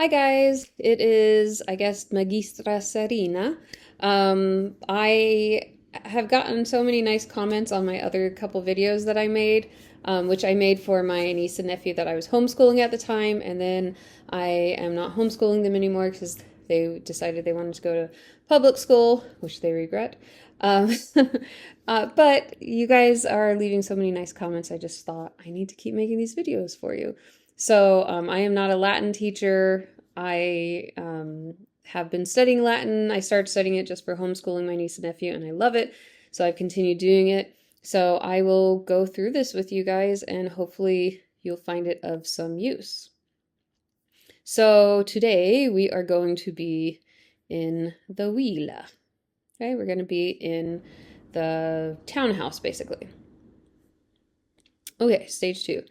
Hi guys, it is, I guess, Magistra Serena. I have gotten so many nice comments on my other couple videos that I made, which I made for my niece and nephew that I was homeschooling at the time, and then I am not homeschooling them anymore because they decided they wanted to go to public school, which they regret. Um, but you guys are leaving so many nice comments, I just thought I need to keep making these videos for you. So I am not a Latin teacher. I have been studying Latin. I started studying it just for homeschooling my niece and nephew, and I love it. So I've continued doing it. So I will go through this with you guys, and hopefully you'll find it of some use. So today we are going to be in the villa. Okay, we're going to be in the townhouse, basically. Okay, stage 2.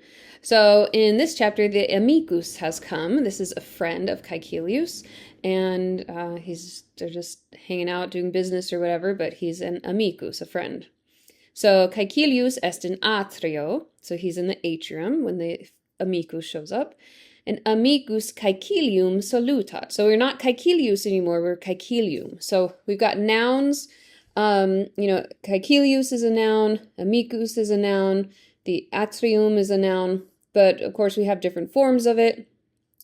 So in this chapter, the amicus has come. This is a friend of Caecilius, and they're just hanging out, doing business or whatever, but he's an amicus, a friend. So Caecilius est in atrio, so he's in the atrium when the amicus shows up. And amicus Caecilium salutat. So we're not Caecilius anymore, we're Caecilium. So we've got nouns. Caecilius is a noun, amicus is a noun, the atrium is a noun, but of course we have different forms of it.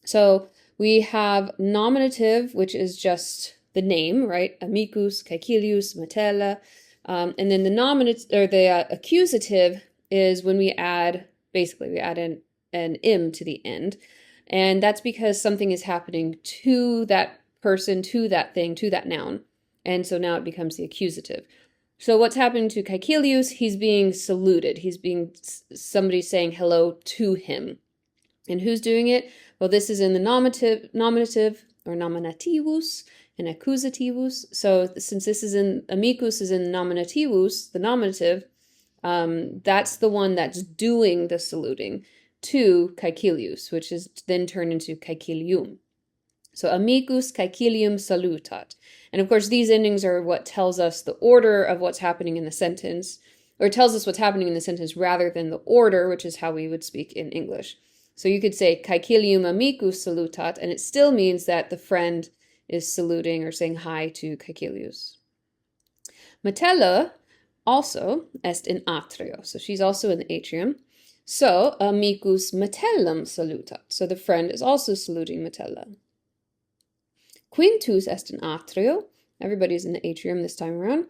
So we have nominative, which is just the name, right? Amicus, Caecilius, Metella. And then the nominative or the accusative is when we add an im to the end. And that's because something is happening to that person, to that thing, to that noun. And so now it becomes the accusative. So what's happening to Caecilius? He's being saluted. Somebody's saying hello to him. And who's doing it? Well, this is in the nominative or nominativus and accusativus. So since this is in amicus is in nominativus, the nominative, that's the one that's doing the saluting to Caecilius, which is then turned into Caecilium. So amicus Caecilium salutat. And of course, these endings are what tells us the order of what's happening in the sentence, or tells us what's happening in the sentence rather than the order, which is how we would speak in English. So you could say Caecilium amicus salutat, and it still means that the friend is saluting or saying hi to Caecilius. Metella also est in atrio. So she's also in the atrium. So amicus Metellam salutat. So the friend is also saluting Metella. Quintus est in atrio. Everybody's in the atrium this time around.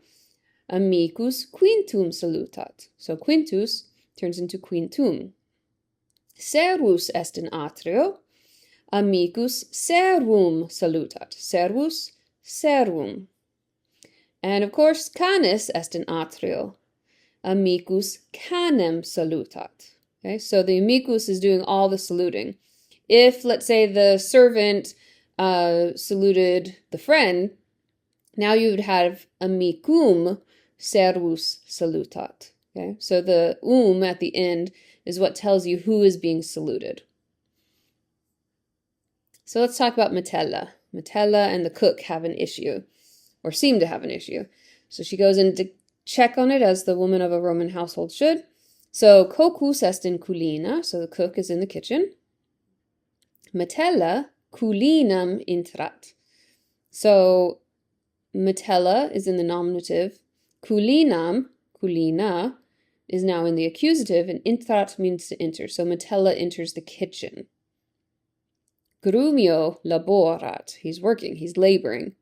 Amicus quintum salutat. So quintus turns into quintum. Servus est in atrio. Amicus servum salutat. Servus, servum. And of course, canis est in atrio. Amicus canem salutat. Okay, so the amicus is doing all the saluting. If, let's say, the servant saluted the friend, now you would have amicum servus salutat. Okay, so the at the end is what tells you who is being saluted. So let's talk about Metella. Metella and the cook have an issue, or seem to have an issue. So she goes in to check on it as the woman of a Roman household should. So cocus est in culina, so the cook is in the kitchen. Metella culinam intrat. So Metella is in the nominative. Culinam, culina, is now in the accusative, and intrat means to enter. So Metella enters the kitchen. Grumio laborat. He's working, he's laboring.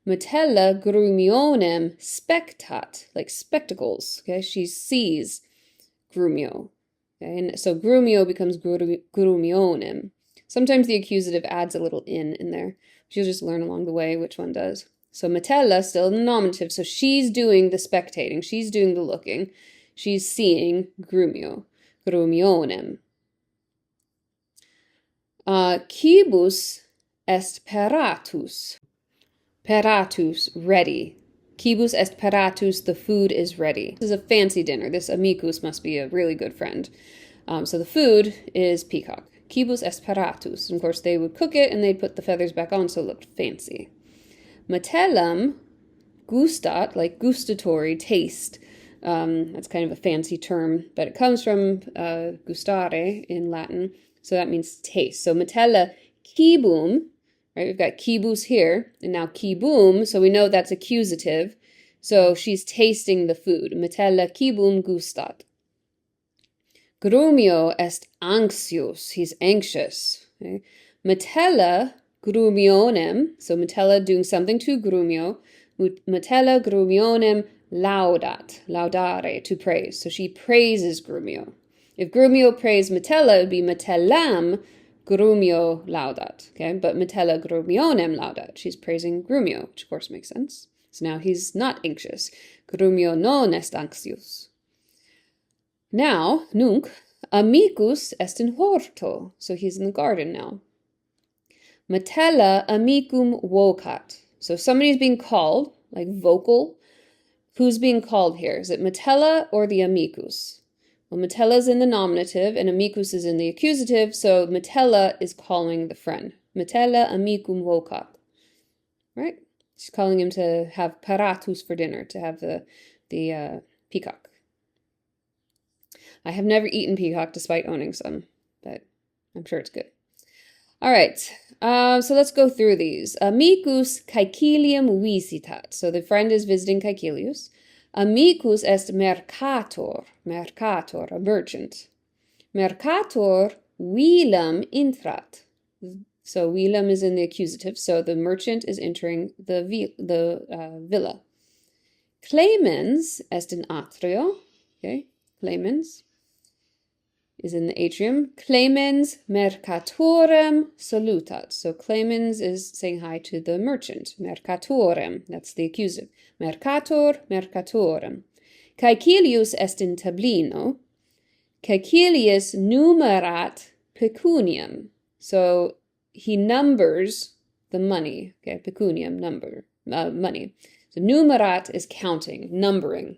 Metella grumionem spectat, like spectacles. Okay, she sees grumio. Okay, and so grumio becomes grumionem. Sometimes the accusative adds a little in there. You'll just learn along the way which one does. So Metella still in the nominative, so she's doing the spectating, she's doing the looking, she's seeing grumio, grumionem. Quibus est peratus. Peratus, ready. Quibus est peratus, the food is ready. This is a fancy dinner. This amicus must be a really good friend. So the food is peacock. Quibus est peratus. And of course, they would cook it and they'd put the feathers back on so it looked fancy. Metellam gustat, like gustatory, taste. That's kind of a fancy term, but it comes from gustare in Latin. So that means taste. So Metella Kibum, right? We've got kibus here, and now kibum, so we know that's accusative. So she's tasting the food. Metella kibum gustat. Grumio est anxious, he's anxious. Okay? Metella grumionem, so Metella doing something to Grumio. Metella grumionem laudat, laudare, to praise. So she praises Grumio. If Grumio praised Metella, it would be Metellam Grumio laudat. Okay, but Metella grumionem laudat. She's praising Grumio, which of course makes sense. So now he's not anxious. Grumio non est anxious. Now, nunc, amicus est in horto. So he's in the garden now. Metella amicum vocat. So somebody's being called, like vocal. Who's being called here? Is it Metella or the amicus? Well, Metella is in the nominative and amicus is in the accusative, so Metella is calling the friend. Metella amicum vocat. Right? She's calling him to have paratus for dinner, to have the peacock. I have never eaten peacock despite owning some, but I'm sure it's good. All right, so let's go through these. Amicus caecilium visitat. So the friend is visiting Caecilius. Amicus est mercator, a merchant. Mercator villam intrat. So villam is in the accusative, so the merchant is entering the villa. Clemens est in atrio. Okay, Clemens is in the atrium. Clemens mercatorem salutat. So Clemens is saying hi to the merchant. Mercatorem, that's the accusative. Mercator, mercatorem. Caecilius est in tablino. Caecilius numerat pecuniam. So he numbers the money. Okay, pecuniam, number, money. So numerat is counting, numbering.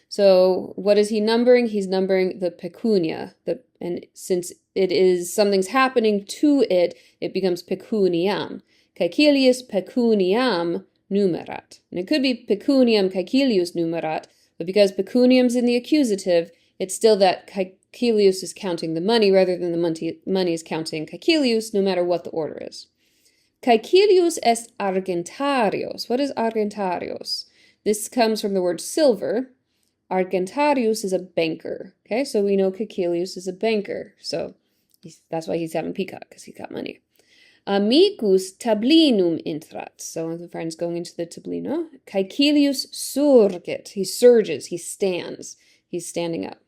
So what is he numbering? He's numbering the pecunia. And since it is something's happening to it, it becomes pecuniam. Caecilius pecuniam numerat. And it could be pecuniam Caecilius numerat, but because pecuniam's in the accusative, it's still that Caecilius is counting the money rather than the money is counting Caecilius, no matter what the order is. Caecilius est argentarios. What is argentarios? This comes from the word silver. Argentarius is a banker. Okay, so we know Caecilius is a banker. So that's why he's having peacock, because he's got money. Amicus tablinum intrat. So one of the friends going into the tablino. Caecilius surgit. He surges, he stands. He's standing up.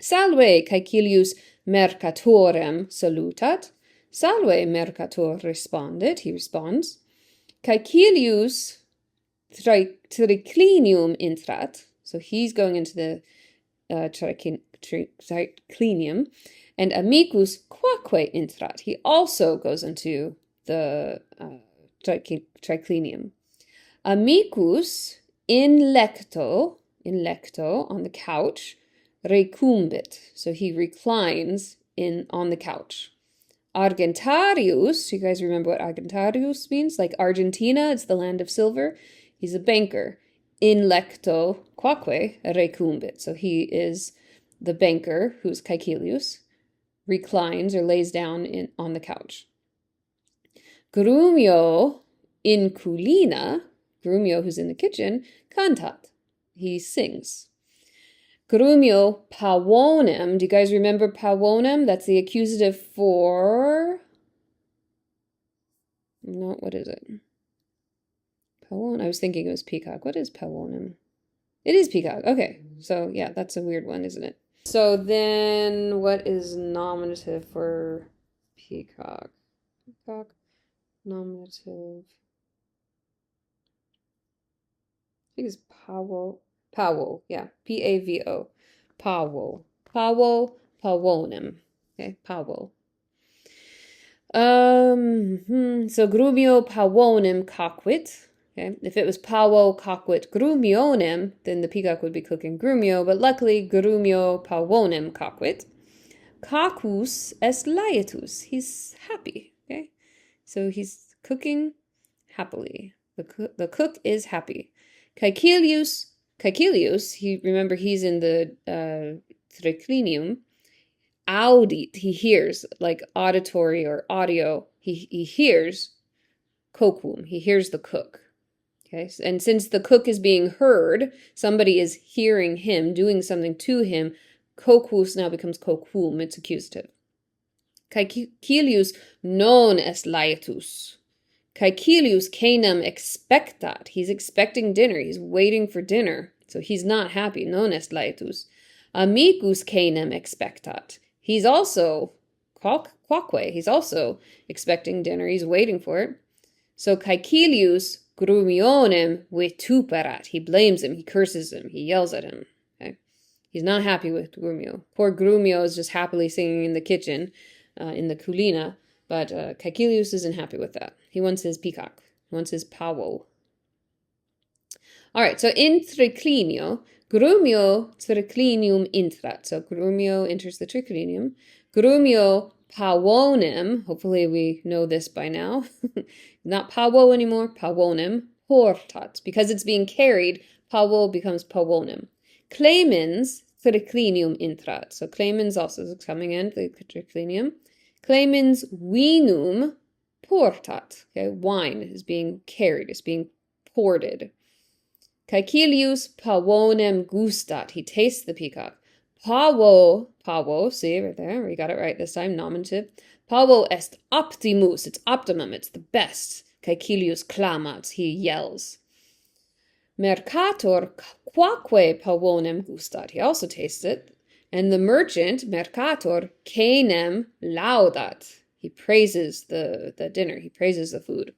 Salve Caecilius mercatorem salutat. Salve mercator responded. He responds. Caecilius triclinium intrat. So he's going into the triclinium. And amicus quoque intrat. He also goes into the triclinium. Amicus in lecto, on the couch, recumbit. So he reclines on the couch. Argentarius, you guys remember what Argentarius means? Like Argentina, it's the land of silver. He's a banker. In lecto quoque recumbit. So he is the banker, who's Caecilius, reclines or lays down on the couch. Grumio in culina, Grumio who's in the kitchen, cantat. He sings. Grumio pavonem. Do you guys remember pavonem? That's the accusative for... No, what is it? Pavon? I was thinking it was peacock. What is pavonem? It is peacock. Okay, so yeah, that's a weird one, isn't it? So then what is nominative for peacock? Peacock, nominative. I think it's pavo. Pavo, yeah. P-A-V-O. Pavo. Pavo, pavonem. Okay, pavo. So grumio pavonem coquit. Okay, if it was pavo coquit grumionem, then the peacock would be cooking grumio, but luckily grumio pavonem coquit. Cacus est laetus. He's happy. Okay, so he's cooking happily. The cook is happy. Caecilius, he's in the triclinium. audit, he hears, like auditory or audio, he hears kokum, he hears the cook. Okay, and since the cook is being heard, somebody is hearing him, doing something to him, kokus now becomes kokum, it's accusative. Caecilius non est laetus. Caecilius canem expectat. He's expecting dinner. He's waiting for dinner. So he's not happy. Non est laetus. Amicus canem expectat. He's also quoque. He's also expecting dinner. He's waiting for it. So Caecilius grumionem vituperat. He blames him. He curses him. He yells at him. Okay? He's not happy with Grumio. Poor Grumio is just happily singing in the kitchen, in the culina. But Caecilius isn't happy with that. He wants his peacock. He wants his pavo. All right, so in triclinio, Grumio triclinium intrat. So Grumio enters the triclinium. Grumio pavonem, hopefully we know this by now. Not pavo anymore, pavonem portat. Because it's being carried, pavo becomes pavonem. Clemens triclinium intrat. So Clemens also is coming in, the triclinium. Clemens vinum portat. Okay, wine is being carried, is being ported. Caecilius pavonem gustat. He tastes the peacock. Pavo, see right there, we got it right this time, nominative. Pavo est optimus. It's optimum, it's the best. Caecilius clamat. He yells. Mercator quoque pavonem gustat. He also tastes it. And the merchant, mercator, canem laudat. He praises the dinner. He praises the food.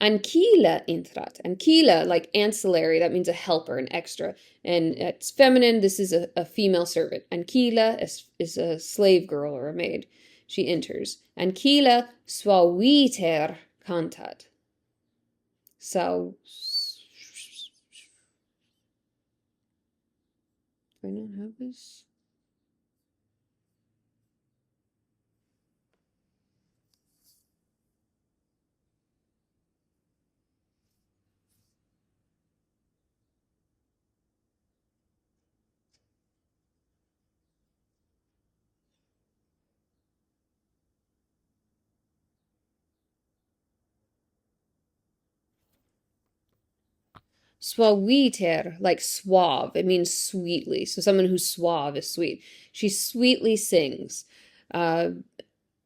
Ancilla intrat. Ancilla, like ancillary, that means a helper, an extra. And it's feminine, this is a female servant. Ancilla is a slave girl or a maid. She enters. Ancilla suaviter cantat. So... Do I not have this? Suaviter, like suave. It means sweetly. So someone who's suave is sweet. She sweetly sings. Ancilla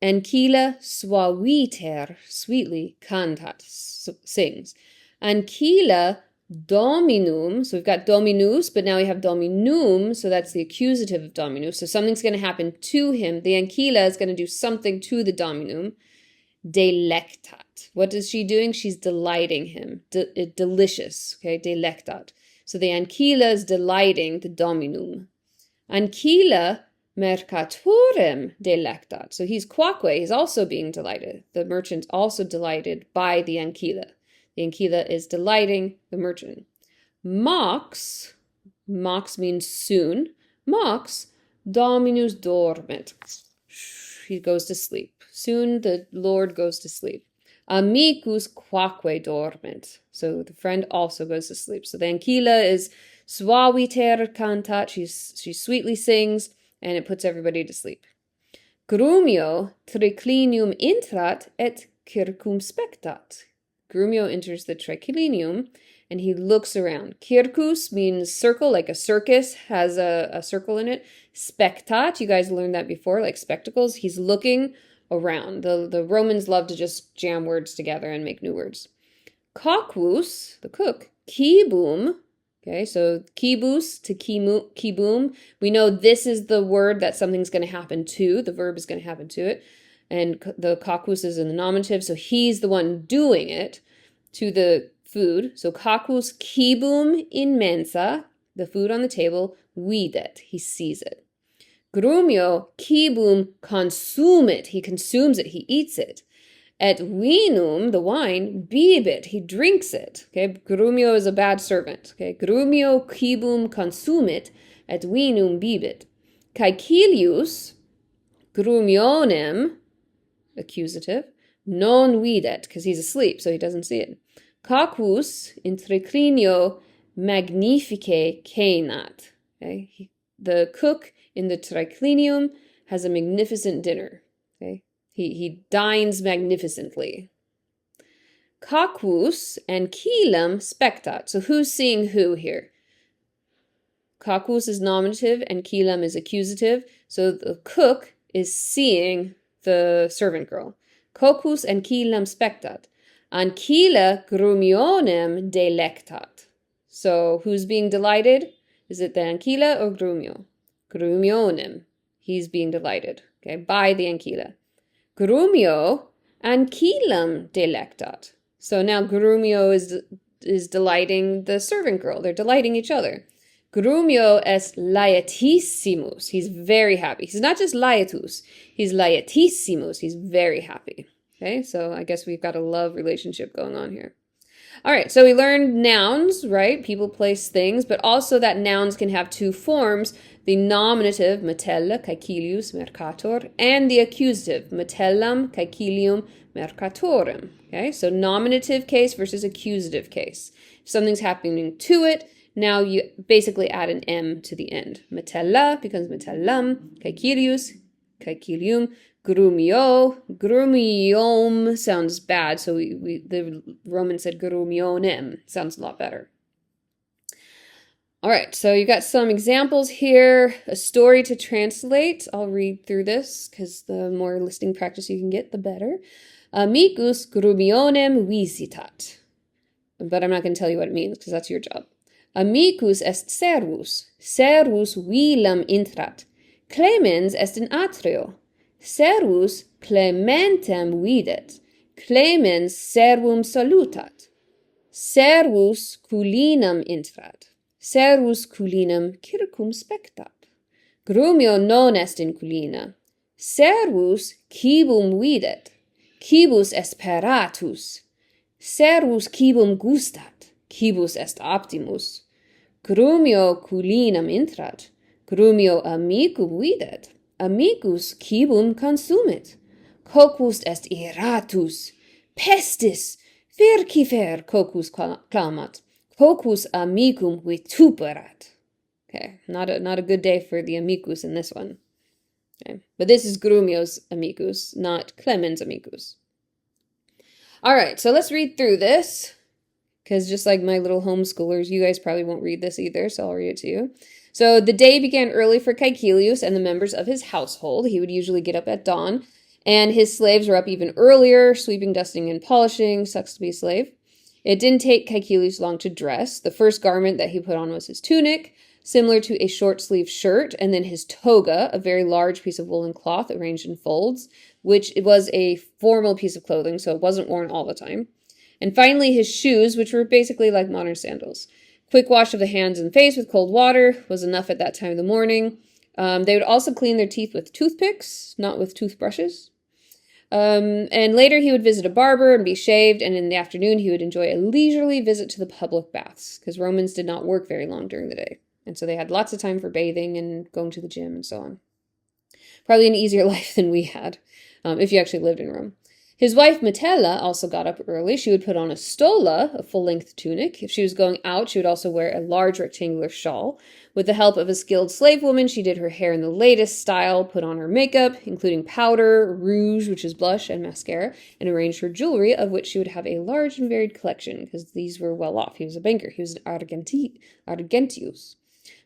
suaviter, sweetly, cantat, sings. Ancilla dominum, so we've got dominus, but now we have dominum, so that's the accusative of dominus. So something's going to happen to him. The ancilla is going to do something to the dominum. Delectat. What is she doing? She's delighting him. Delicious. Okay, delectat. So the ancilla is delighting the dominum. Ancilla mercatorem delectat. So he's quoque. He's also being delighted. The merchant's also delighted by the ancilla. The ancilla is delighting the merchant. Mox means soon. Mox dominus dormet. He goes to sleep. Soon the Lord goes to sleep. Amicus quoque dorment. So the friend also goes to sleep. So the ancilla is suaviter cantat. She sweetly sings, and it puts everybody to sleep. Grumio triclinium intrat et circumspectat. Grumio enters the triclinium, and he looks around. Circus means circle, like a circus has a circle in it. Spectat, you guys learned that before, like spectacles. He's looking around. The Romans love to just jam words together and make new words. Coquus, the cook. Kibum, okay, so kibus to kibum. We know this is the word that something's going to happen to. The verb is going to happen to it. And the coquus is in the nominative, so he's the one doing it to the food. So coquus kibum in mensa, the food on the table, videt, he sees it. Grumio kibum consumit, he consumes it, he eats it. Et vinum, the wine, bibit, he drinks it. Okay, Grumio is a bad servant. Okay, Grumio kibum consumit, et vinum bibit. Caecilius grumionem, accusative, non videt, because he's asleep, so he doesn't see it. Coquus in triclinio magnifique caenat. Okay, the cook in the triclinium has a magnificent dinner. Okay, he dines magnificently. Cacus and coelum spectat. So who's seeing who here? Cacus is nominative and coelum is accusative. So the cook is seeing the servant girl. Cocus and coelum spectat. Ancilla grumionem delectat. So who's being delighted? Is it the ancilla or grumio? Grumionem. He's being delighted, okay, by the ancilla. Grumio ancillum delectat. So now grumio is delighting the servant girl. They're delighting each other. Grumio est laetissimus. He's very happy. He's not just laetus. He's laetissimus. He's very happy. Okay, so I guess we've got a love relationship going on here. All right, so we learned nouns, right? People, place, things, but also that nouns can have two forms, the nominative, metella, caecilius, mercator, and the accusative, metellam, caecilium, mercatorem. Okay, so nominative case versus accusative case. If something's happening to it, now you basically add an M to the end. Metella becomes metellam, caecilius, caecilium, grumio. Grumiom sounds bad, so the Roman said grumionem. Sounds a lot better. All right, so you got some examples here. A story to translate. I'll read through this because the more listening practice you can get, the better. Amicus grumionem visitat. But I'm not going to tell you what it means because that's your job. Amicus est servus. Servus vilam intrat. Clemens est in atrio. Servus Clementem videt. Clemens servum salutat. Servus culinam intrat. Servus culinam circum spectat. Grumio non est in culina. Servus cibum videt. Cibus esperatus. Servus cibum gustat. Cibus est optimus. Grumio culinam intrat. Grumio amicum videt. Amicus cibum consumit. Cocus est iratus. Pestis. Vircifer cocus clamat. Cocus amicum vituperat. Okay, not a good day for the amicus in this one. Okay, but this is Grumio's amicus, not Clemens' amicus. All right, so let's read through this, because just like my little homeschoolers, you guys probably won't read this either, so I'll read it to you. So the day began early for Caecilius and the members of his household. He would usually get up at dawn, and his slaves were up even earlier, sweeping, dusting, and polishing. Sucks to be a slave. It didn't take Caecilius long to dress. The first garment that he put on was his tunic, similar to a short-sleeved shirt, and then his toga, a very large piece of woolen cloth arranged in folds, which it was a formal piece of clothing, so it wasn't worn all the time. And finally, his shoes, which were basically like modern sandals. Quick wash of the hands and face with cold water was enough at that time of the morning. They would also clean their teeth with toothpicks, not with toothbrushes. And later he would visit a barber and be shaved, and in the afternoon he would enjoy a leisurely visit to the public baths, because Romans did not work very long during the day. And so they had lots of time for bathing and going to the gym and so on. Probably an easier life than we had, if you actually lived in Rome. His wife, Metella, also got up early. She would put on a stola, a full-length tunic. If she was going out, she would also wear a large rectangular shawl. With the help of a skilled slave woman, she did her hair in the latest style, put on her makeup, including powder, rouge, which is blush, and mascara, and arranged her jewelry, of which she would have a large and varied collection, because these were well off. He was a banker. He was an argentius.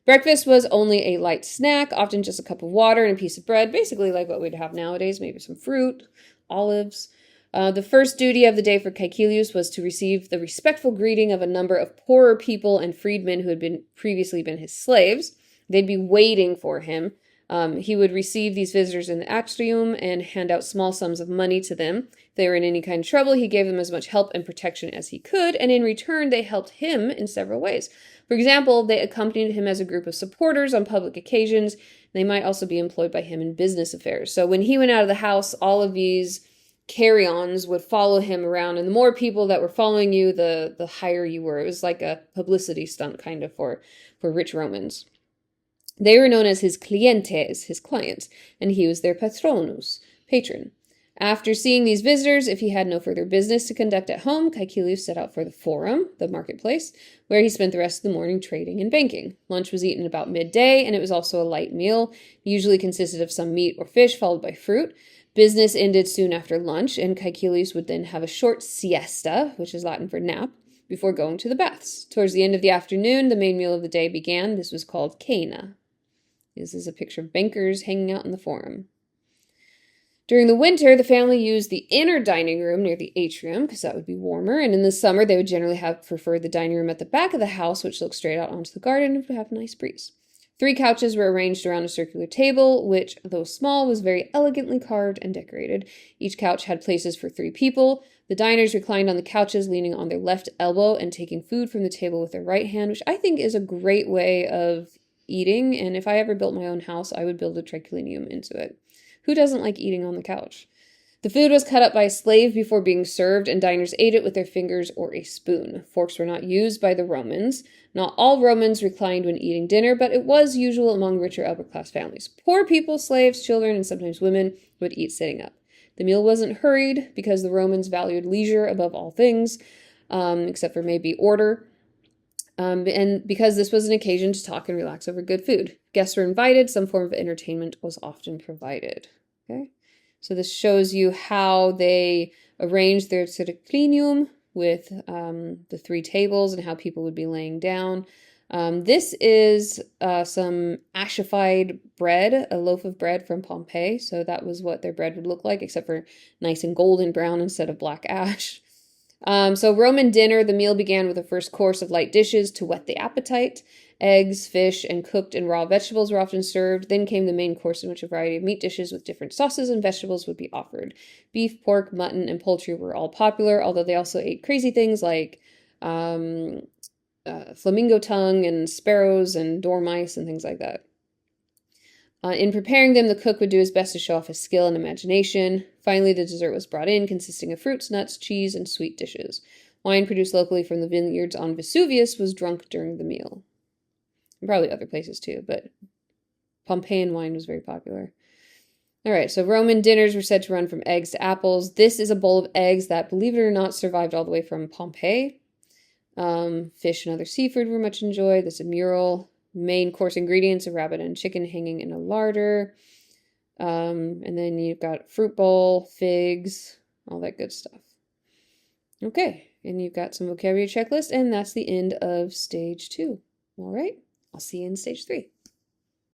Breakfast was only a light snack, often just a cup of water and a piece of bread, basically like what we'd have nowadays, maybe some fruit, olives. The first duty of the day for Caecilius was to receive the respectful greeting of a number of poorer people and freedmen who had previously been his slaves. They'd be waiting for him. He would receive these visitors in the atrium and hand out small sums of money to them. If they were in any kind of trouble, he gave them as much help and protection as he could, and in return, they helped him in several ways. For example, they accompanied him as a group of supporters on public occasions. They might also be employed by him in business affairs. So when he went out of the house, all of these carry-ons would follow him around, and the more people that were following you, the higher you were. It was like a publicity stunt kind of for rich Romans. They were known as his clientes, his clients, and he was their patronus, patron. After seeing these visitors, if he had no further business to conduct at home, Caecilius set out for the forum, the marketplace, where he spent the rest of the morning trading and banking. Lunch was eaten about midday, and it was also a light meal. It usually consisted of some meat or fish, followed by fruit. Business ended soon after lunch, and Caecilius would then have a short siesta, which is Latin for nap, before going to the baths. Towards the end of the afternoon, the main meal of the day began. This was called cena. This is a picture of bankers hanging out in the forum. During the winter, the family used the inner dining room near the atrium because that would be warmer, and in the summer, they would generally have preferred the dining room at the back of the house, which looked straight out onto the garden and would have a nice breeze. 3 couches were arranged around a circular table, which, though small, was very elegantly carved and decorated. Each couch had places for 3 people. The diners reclined on the couches, leaning on their left elbow and taking food from the table with their right hand, which I think is a great way of eating, and if I ever built my own house, I would build a triclinium into it. Who doesn't like eating on the couch? The food was cut up by a slave before being served, and diners ate it with their fingers or a spoon. Forks were not used by the Romans. Not all Romans reclined when eating dinner, but it was usual among richer upper-class families. Poor people, slaves, children, and sometimes women would eat sitting up. The meal wasn't hurried because the Romans valued leisure above all things, except for maybe order. And because this was an occasion to talk and relax over good food. Guests were invited, some form of entertainment was often provided. Okay, so this shows you how they arranged their triclinium with the 3 tables and how people would be laying down. This is some ashified bread, a loaf of bread from Pompeii. So that was what their bread would look like, except for nice and golden brown instead of black ash. So Roman dinner, the meal began with a first course of light dishes to whet the appetite. Eggs, fish, and cooked and raw vegetables were often served. Then came the main course in which a variety of meat dishes with different sauces and vegetables would be offered. Beef, pork, mutton, and poultry were all popular, although they also ate crazy things like flamingo tongue and sparrows and dormice and things like that. In preparing them, the cook would do his best to show off his skill and imagination. Finally, the dessert was brought in, consisting of fruits, nuts, cheese, and sweet dishes. Wine produced locally from the vineyards on Vesuvius was drunk during the meal. And probably other places too, but Pompeian wine was very popular. All right, so Roman dinners were said to run from eggs to apples. This is a bowl of eggs that, believe it or not, survived all the way from Pompeii. Fish and other seafood were much enjoyed. There's a mural. Main course ingredients, a rabbit and chicken hanging in a larder. And then you've got fruit bowl, figs, all that good stuff. Okay, and you've got some vocabulary checklist, and that's the end of stage 2. All right, I'll see you in stage 3.